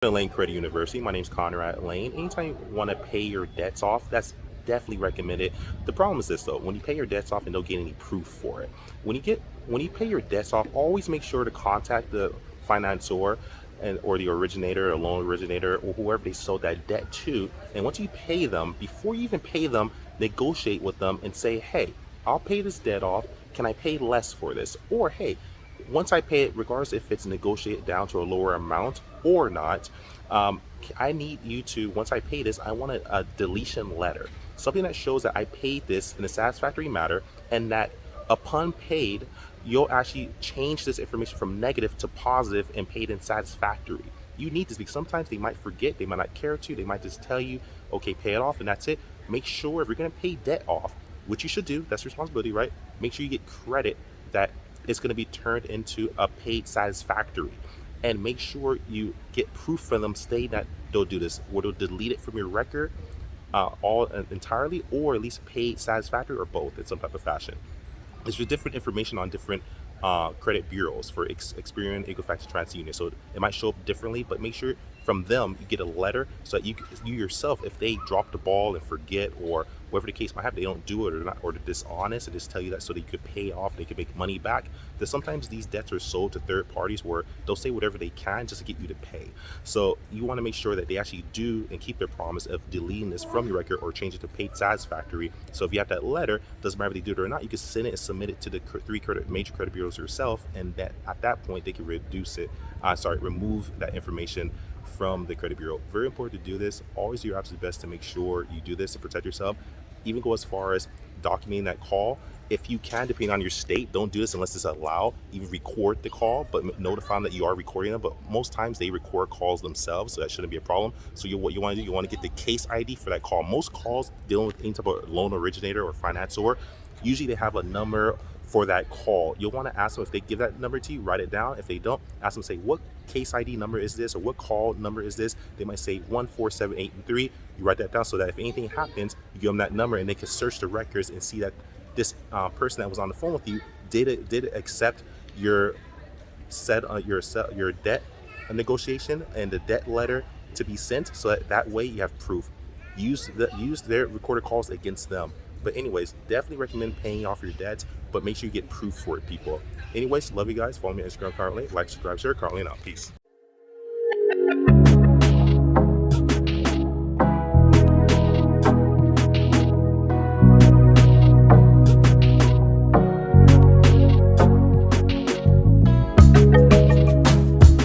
Layn Credit University. My name's Conrad Layn. Anytime you want to pay your debts off, that's definitely recommended. The problem is this though: when you pay your debts off and don't get any proof for it, when you pay your debts off, always make sure to contact the financier and or the originator, or loan originator, or whoever they sold that debt to. And once you pay them, before you even pay them, negotiate with them and say, "Hey, I'll pay this debt off. Can I pay less for this?" Or, "Hey, once I pay it, regardless if it's negotiated down to a lower amount or not, um, I need you to, once I pay this, I want a deletion letter. Something that shows that I paid this in a satisfactory manner and that upon paid, you'll actually change this information from negative to positive and paid in satisfactory." You need this because sometimes they might forget, they might not care to, they might just tell you, okay, pay it off and that's it. Make sure if you're going to pay debt off, which you should do, that's responsibility, right? Make sure you get credit that it's going to be turned into a paid satisfactory, and make sure you get proof from them stating that they'll do this, or they'll delete it from your record all entirely, or at least paid satisfactory, or both in some type of fashion. There's different information on different credit bureaus for Experian, Equifax, and TransUnion. So it might show up differently, but make sure from them you get a letter so that you yourself, if they drop the ball and forget, or whatever the case might have, they don't do it, or not, or they're dishonest, and just tell you that so they could pay off, they could make money back. That sometimes these debts are sold to third parties where they'll say whatever they can just to get you to pay. So you want to make sure that they actually do and keep their promise of deleting this from your record or change it to paid satisfactory. So if you have that letter, doesn't matter if they do it or not, you can send it and submit it to the major credit bureaus yourself, and that at that point they can remove that information from the credit bureau. Very important to do this. Always do your absolute best to make sure you do this to protect yourself. Even go as far as documenting that call. If you can, depending on your state, don't do this unless it's allowed. Even record the call, but notify them that you are recording them. But most times they record calls themselves, so that shouldn't be a problem. So what you want to do, you want to get the case ID for that call. Most calls dealing with any type of loan originator or financier, usually they have a number for that call. You'll want to ask them if they give that number to you, write it down. If they don't, ask them, say, what case ID number is this, or what call number is this? They might say 14783. You write that down so that if anything happens, you give them that number and they can search the records and see that this person that was on the phone with you did accept your your debt negotiation and the debt letter to be sent, so that way you have proof. Use their recorded calls against them. But anyways, definitely recommend paying off your debts, but make sure you get proof for it, people. Anyways, love you guys. Follow me on Instagram currently. Like, subscribe, share. Currently, out. Peace.